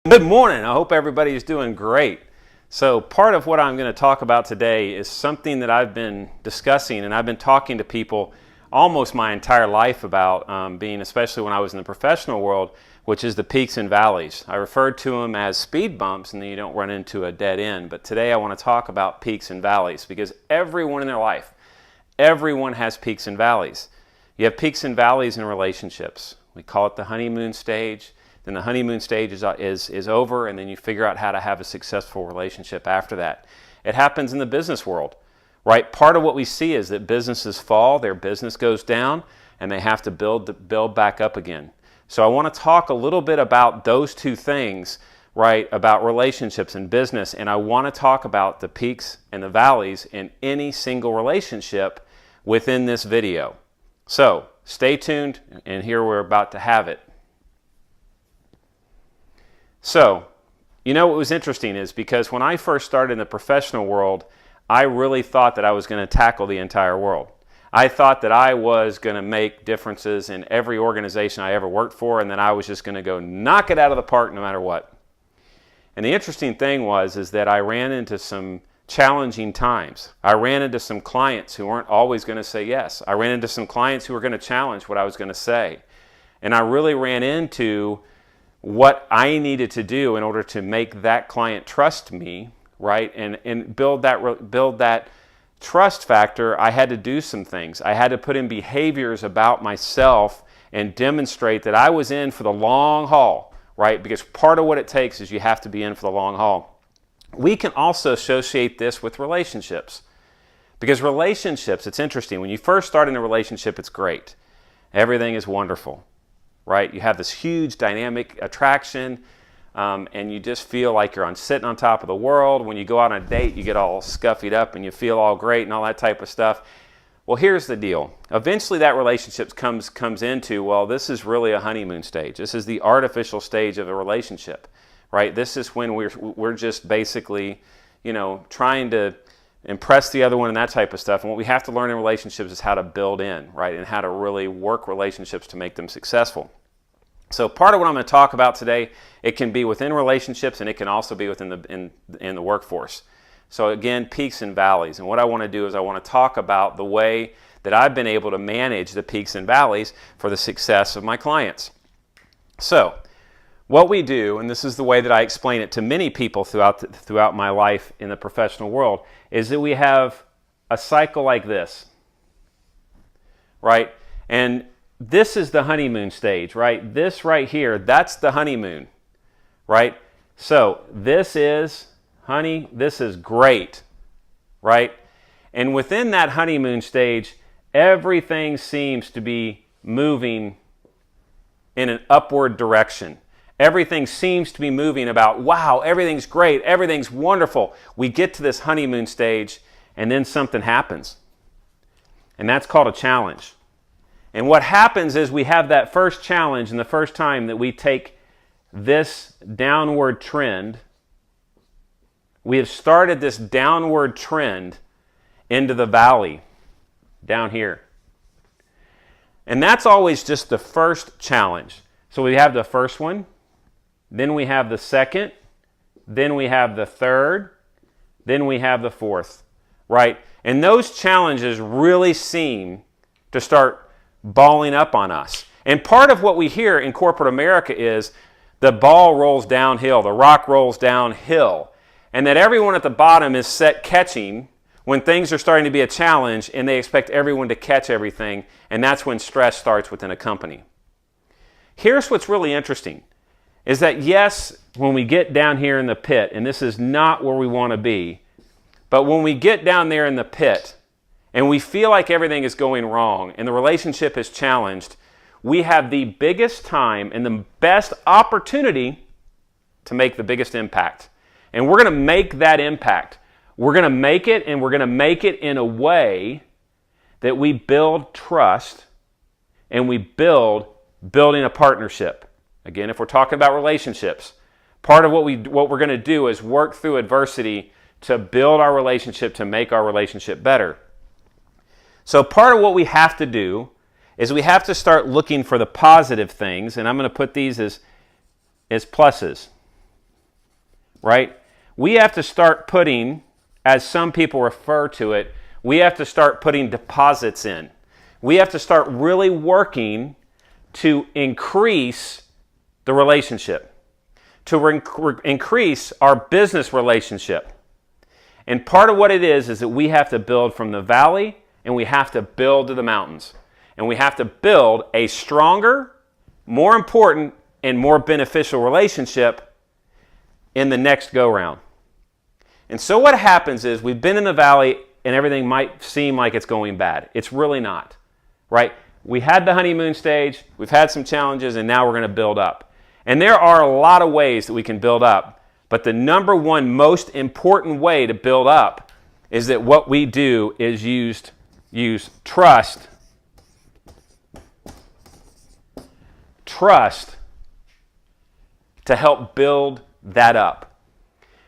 Good morning. I hope everybody's doing great. So part of what I'm going to talk about today is something that I've been discussing and I've been talking to people almost my entire life about, being especially when I was in the professional world, which is the peaks and valleys. I referred to them as speed bumps and then you don't run into a dead end. But today I want to talk about peaks and valleys because everyone in their life, everyone has peaks and valleys. You have peaks and valleys in relationships. We call it the honeymoon stage. Then the honeymoon stage is over, and then you figure out how to have a successful relationship after that. It happens in the business world, right? Part of what we see is that businesses fall, their business goes down, and they have to build back up again. So I want to talk a little bit about those two things, right, about relationships and business, and I want to talk about the peaks and the valleys in any single relationship within this video. So stay tuned, and here we're about to have it. So, you know what was interesting is because when I first started in the professional world, I really thought that I was going to tackle the entire world. I thought that I was going to make differences in every organization I ever worked for, and that I was just going to go knock it out of the park no matter what. And the interesting thing is that I ran into some challenging times. I ran into some clients who weren't always going to say yes. I ran into some clients who were going to challenge what I was going to say. And I really ran into what I needed to do in order to make that client trust me, right, and build that trust factor. I had to do some things. I had to put in behaviors about myself and demonstrate that I was in for the long haul, right, because part of what it takes is you have to be in for the long haul. We can also associate this with relationships, because relationships, it's interesting. When you first start in a relationship, it's great. Everything is wonderful. Right? You have this huge dynamic attraction, and you just feel like you're sitting on top of the world. When you go out on a date, you get all scuffied up and you feel all great and all that type of stuff. Well, here's the deal. Eventually that relationship comes into, well, this is really a honeymoon stage. This is the artificial stage of a relationship, right? This is when we're just basically, trying to impress the other one and that type of stuff. And what we have to learn in relationships is how to build in, right? And how to really work relationships to make them successful. So part of what I'm going to talk about today, it can be within relationships and it can also be within in the workforce. So again, peaks and valleys. And what I want to do is I want to talk about the way that I've been able to manage the peaks and valleys for the success of my clients. So what we do, and this is the way that I explain it to many people throughout my life in the professional world, is that we have a cycle like this, right? And this is the honeymoon stage, right? This right here, that's the honeymoon, right? So this is this is great, right? And within that honeymoon stage, everything seems to be moving in an upward direction. Everything seems to be moving about, wow, everything's great, everything's wonderful. We get to this honeymoon stage, and then something happens. And that's called a challenge. And what happens is we have that first challenge, and the first time that we take this downward trend, we have started this downward trend into the valley down here. And that's always just the first challenge. So we have the first one, then we have the second, then we have the third, then we have the fourth, right? And those challenges really seem to start balling up on us. And part of what we hear in corporate America is the ball rolls downhill, the rock rolls downhill, and that everyone at the bottom is set catching when things are starting to be a challenge and they expect everyone to catch everything, and that's when stress starts within a company. Here's what's really interesting, is that yes, when we get down here in the pit, and this is not where we want to be, but when we get down there in the pit and we feel like everything is going wrong and the relationship is challenged, we have the biggest time and the best opportunity to make the biggest impact. And we're going to make that impact. We're going to make it, and we're going to make it in a way that we build trust and we building a partnership. Again, if we're talking about relationships, part of what we're going to do is work through adversity to build our relationship, to make our relationship better. So part of what we have to do is we have to start looking for the positive things, and I'm going to put these as pluses. right? We have to start putting, as some people refer to it, we have to start putting deposits in. We have to start really working to increase the relationship, to increase our business relationship. And part of what it is that we have to build from the valley and we have to build to the mountains. And we have to build a stronger, more important, and more beneficial relationship in the next go-round. And so what happens is we've been in the valley and everything might seem like it's going bad. It's really not, right? We had the honeymoon stage, we've had some challenges, and now we're going to build up. And there are a lot of ways that we can build up, but the number one most important way to build up is that what we do is use trust to help build that up.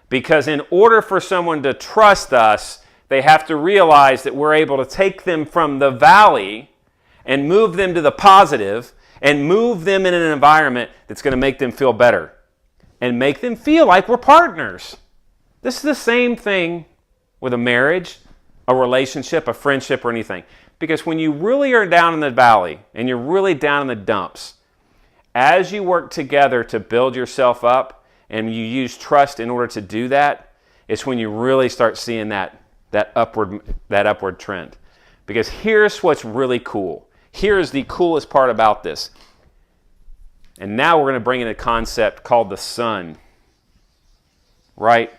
Because in order for someone to trust us, they have to realize that we're able to take them from the valley and move them to the positive and move them in an environment that's going to make them feel better and make them feel like we're partners. This is the same thing with a marriage, a relationship, a friendship, or anything. Because when you really are down in the valley and you're really down in the dumps, as you work together to build yourself up and you use trust in order to do that, it's when you really start seeing that upward trend. Because here's what's really cool. Here's the coolest part about this. And now we're going to bring in a concept called the sun. Right?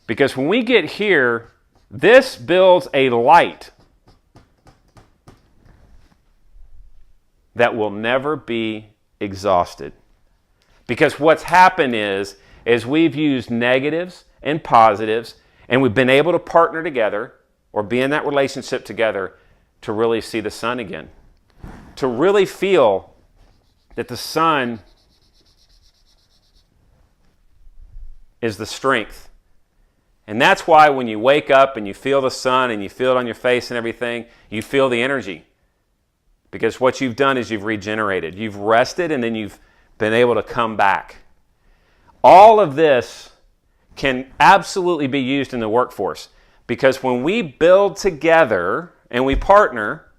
Because when we get here, this builds a light that will never be exhausted. Because what's happened is we've used negatives and positives and we've been able to partner together or be in that relationship together to really see the sun again. To really feel that the sun is the strength. And that's why when you wake up and you feel the sun and you feel it on your face and everything, you feel the energy. Because what you've done is you've regenerated. You've rested and then you've been able to come back. All of this can absolutely be used in the workforce. Because when we build together and we partner,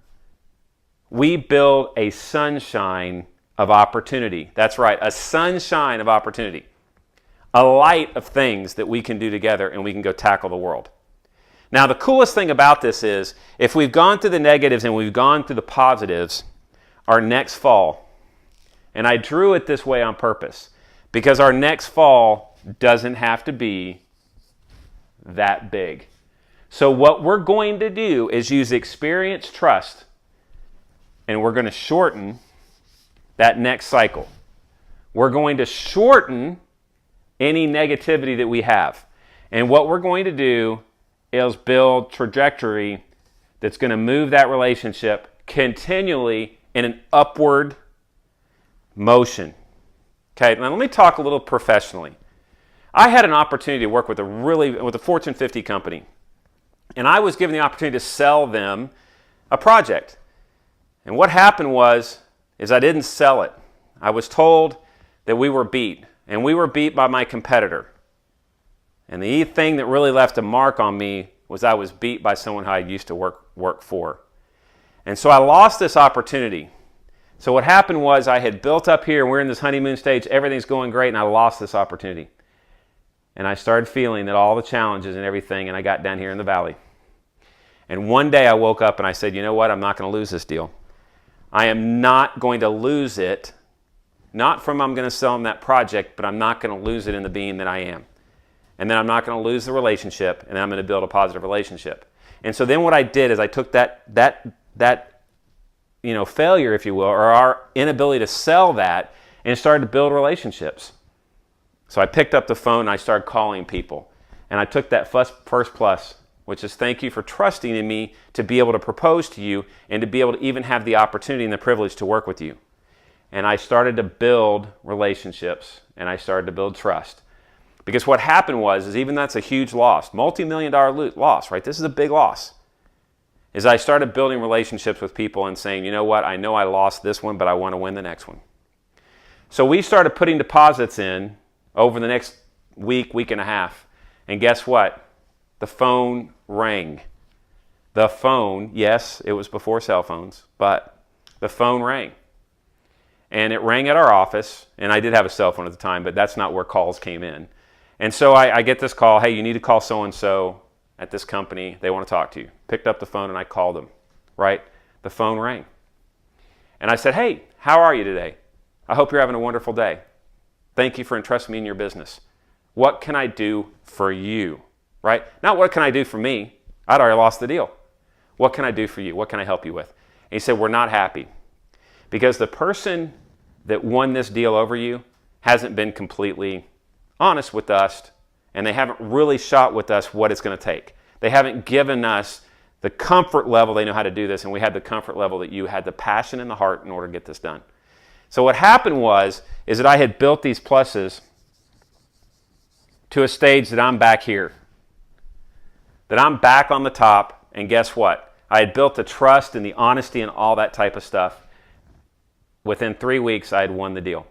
we build a sunshine of opportunity. That's right, a sunshine of opportunity. A light of things that we can do together and we can go tackle the world. Now, the coolest thing about this is if we've gone through the negatives and we've gone through the positives, our next fall, and I drew it this way on purpose, because our next fall doesn't have to be that big. So what we're going to do is use experience, trust, and we're going to shorten that next cycle. We're going to shorten any negativity that we have. And what we're going to do is build trajectory that's going to move that relationship continually in an upward motion. Okay, now let me talk a little professionally. I had an opportunity to work with a Fortune 50 company. And I was given the opportunity to sell them a project. And what happened is I didn't sell it. I was told that we were beat. And we were beat by my competitor. And the thing that really left a mark on me was I was beat by someone who I used to work for. And so I lost this opportunity. So what happened was I had built up here, and we're in this honeymoon stage, everything's going great, and I lost this opportunity. And I started feeling that all the challenges and everything, and I got down here in the valley. And one day I woke up and I said, you know what, I'm not going to lose this deal. I am not going to lose it. Not from I'm going to sell them that project, but I'm not going to lose it in the being that I am. And then I'm not going to lose the relationship, and I'm going to build a positive relationship. And so then what I did is I took that failure, if you will, or our inability to sell that, and started to build relationships. So I picked up the phone and I started calling people. And I took that first plus, which is thank you for trusting in me to be able to propose to you and to be able to even have the opportunity and the privilege to work with you. And I started to build relationships, and I started to build trust. Because what happened is even that's a huge loss, multi-million-dollar loss, right? This is a big loss. Is I started building relationships with people and saying, you know what, I know I lost this one, but I want to win the next one. So we started putting deposits in over the next week and a half. And guess what? The phone rang. The phone, yes, it was before cell phones, but the phone rang. And it rang at our office, and I did have a cell phone at the time, but that's not where calls came in. And so I get this call, hey, you need to call so-and-so at this company. They want to talk to you. Picked up the phone, and I called them, right? The phone rang. And I said, hey, how are you today? I hope you're having a wonderful day. Thank you for entrusting me in your business. What can I do for you, right? Not what can I do for me. I'd already lost the deal. What can I do for you? What can I help you with? And he said, we're not happy because the person that won this deal over you hasn't been completely honest with us, and they haven't really shot with us what it's going to take. They haven't given us the comfort level they know how to do this, and we had the comfort level that you had the passion in the heart in order to get this done. So what happened is that I had built these pluses to a stage that I'm back here, that I'm back on the top, and guess what? I had built the trust and the honesty and all that type of stuff. Within 3 weeks, I had won the deal.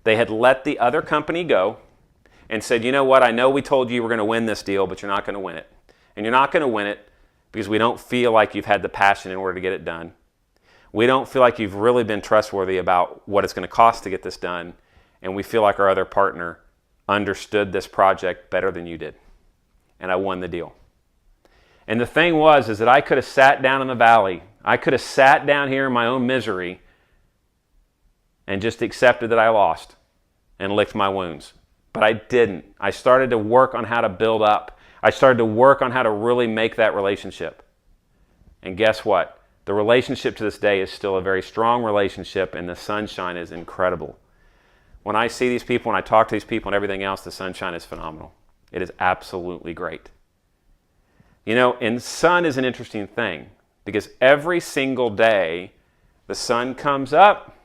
They had let the other company go and said, you know what, I know we told you we're going to win this deal, but you're not going to win it. And you're not going to win it because we don't feel like you've had the passion in order to get it done. We don't feel like you've really been trustworthy about what it's going to cost to get this done. And we feel like our other partner understood this project better than you did. And I won the deal. And the thing is that I could have sat down in the valley. I could have sat down here in my own misery and just accepted that I lost and licked my wounds. But I didn't. I started to work on how to build up. I started to work on how to really make that relationship. And guess what? The relationship to this day is still a very strong relationship, and the sunshine is incredible. When I see these people, when I talk to these people and everything else, the sunshine is phenomenal. It is absolutely great. You know, and sun is an interesting thing because every single day the sun comes up.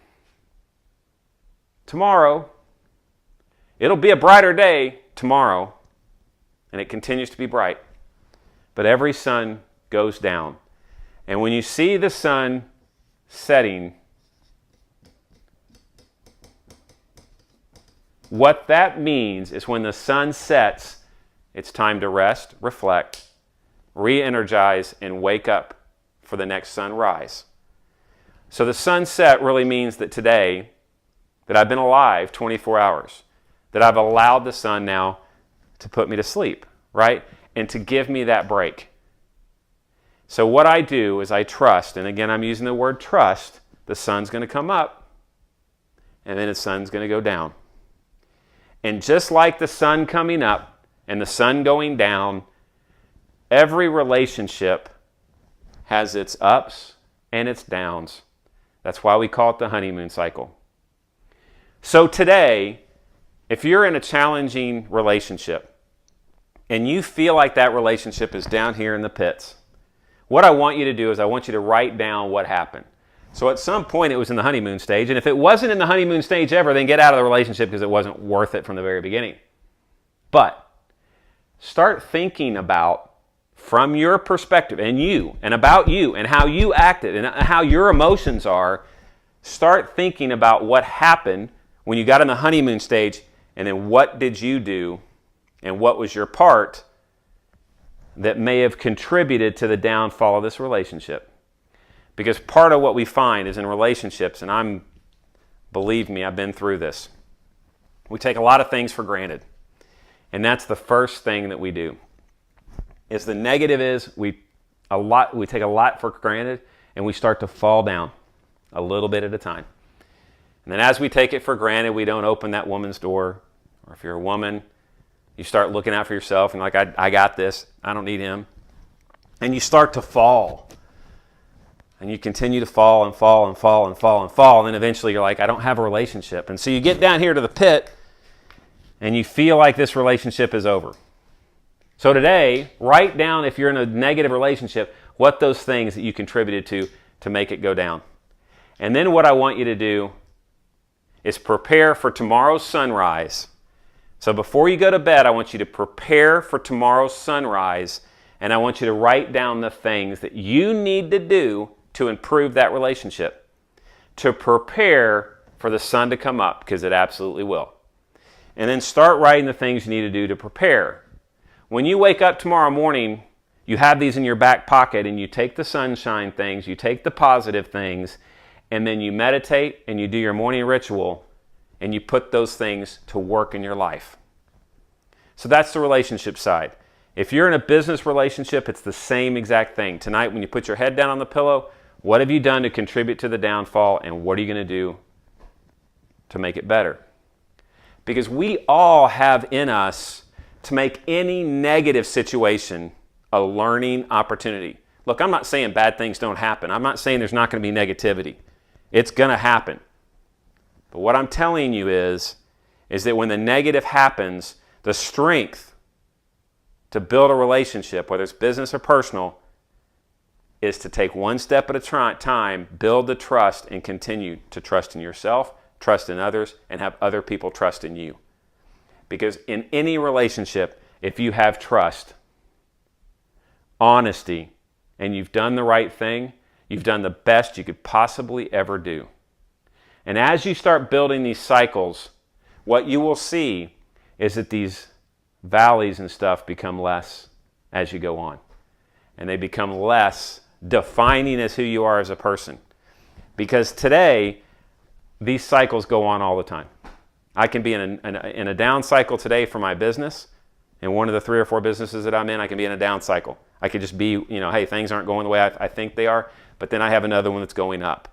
Tomorrow, it'll be a brighter day tomorrow, and it continues to be bright. But every sun goes down. And when you see the sun setting, what that means is when the sun sets, it's time to rest, reflect, re-energize, and wake up for the next sunrise. So the sunset really means that today, that I've been alive 24 hours, that I've allowed the sun now to put me to sleep, right? And to give me that break. So what I do is I trust, and again I'm using the word trust, the sun's going to come up, and then the sun's going to go down. And just like the sun coming up and the sun going down, every relationship has its ups and its downs. That's why we call it the honeymoon cycle. So today, if you're in a challenging relationship and you feel like that relationship is down here in the pits, what I want you to do is I want you to write down what happened. So at some point it was in the honeymoon stage, and if it wasn't in the honeymoon stage ever, then get out of the relationship because it wasn't worth it from the very beginning. But start thinking about, from your perspective, and you, and about you, and how you acted, and how your emotions are, start thinking about what happened when you got in the honeymoon stage, and then what did you do, and what was your part that may have contributed to the downfall of this relationship. Because part of what we find is in relationships, and believe me, I've been through this. We take a lot of things for granted. And that's the first thing that we do. The negative is we take a lot for granted, and we start to fall down a little bit at a time. And then as we take it for granted, we don't open that woman's door. Or if you're a woman, you start looking out for yourself and like, I got this. I don't need him. And you start to fall. And you continue to fall and fall and fall and fall and fall. And then eventually you're like, I don't have a relationship. And so you get down here to the pit and you feel like this relationship is over. So today, write down, if you're in a negative relationship, what those things that you contributed to make it go down. And then what I want you to do is prepare for tomorrow's sunrise. So before you go to bed, I want you to prepare for tomorrow's sunrise, and I want you to write down the things that you need to do to improve that relationship, to prepare for the sun to come up, because it absolutely will. and then start writing the things you need to do to prepare. When you wake up tomorrow morning, you have these in your back pocket, and you take the sunshine things, you take the positive things, and then you meditate and you do your morning ritual, and you put those things to work in your life. So that's the relationship side. If you're in a business relationship, it's the same exact thing. Tonight, when you put your head down on the pillow, what have you done to contribute to the downfall, and what are you going to do to make it better? Because we all have in us to make any negative situation a learning opportunity. Look, I'm not saying bad things don't happen. I'm not saying there's not going to be negativity. It's going to happen. But what I'm telling you is that when the negative happens, the strength to build a relationship, whether it's business or personal, is to take one step at a time, build the trust, and continue to trust in yourself, trust in others, and have other people trust in you. Because in any relationship, if you have trust, honesty, and you've done the right thing, you've done the best you could possibly ever do. And as you start building these cycles, what you will see is that these valleys and stuff become less as you go on. And they become less defining as who you are as a person. Because today, these cycles go on all the time. I can be in a down cycle today for my business. In one of the 3 or 4 businesses that I'm in, I can be in a down cycle. I could just be, hey, things aren't going the way I think they are, but then I have another one that's going up.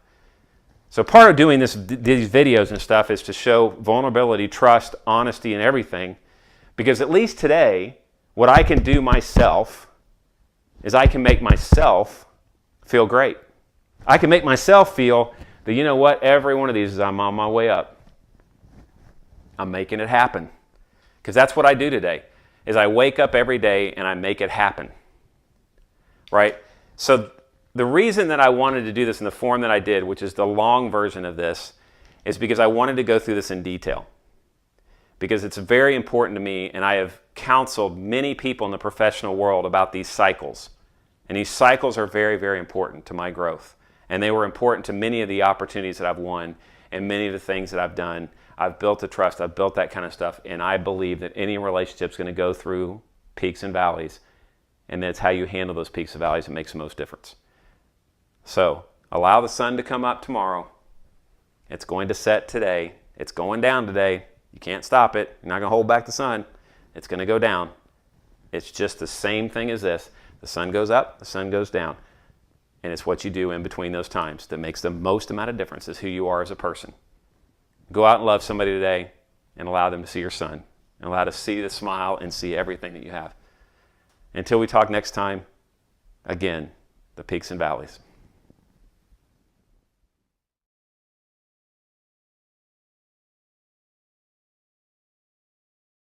So part of doing these videos and stuff is to show vulnerability, trust, honesty, and everything. Because at least today, what I can do myself is I can make myself feel great. I can make myself feel that, you know what, every one of these is I'm on my way up. I'm making it happen. Because that's what I do today, is I wake up every day and I make it happen. Right? So the reason that I wanted to do this in the form that I did, which is the long version of this, is because I wanted to go through this in detail. Because it's very important to me, and I have counseled many people in the professional world about these cycles. And these cycles are very, very important to my growth. And they were important to many of the opportunities that I've won and many of the things that I've done. I've built the trust, I've built that kind of stuff, and I believe that any relationship is going to go through peaks and valleys, and that's how you handle those peaks and valleys that makes the most difference. So, allow the sun to come up tomorrow. It's going to set today. It's going down today. You can't stop it. You're not going to hold back the sun. It's going to go down. It's just the same thing as this. The sun goes up, the sun goes down. And it's what you do in between those times that makes the most amount of difference, is who you are as a person. Go out and love somebody today and allow them to see your sun. And allow them to see the smile and see everything that you have. Until we talk next time, again, the peaks and valleys.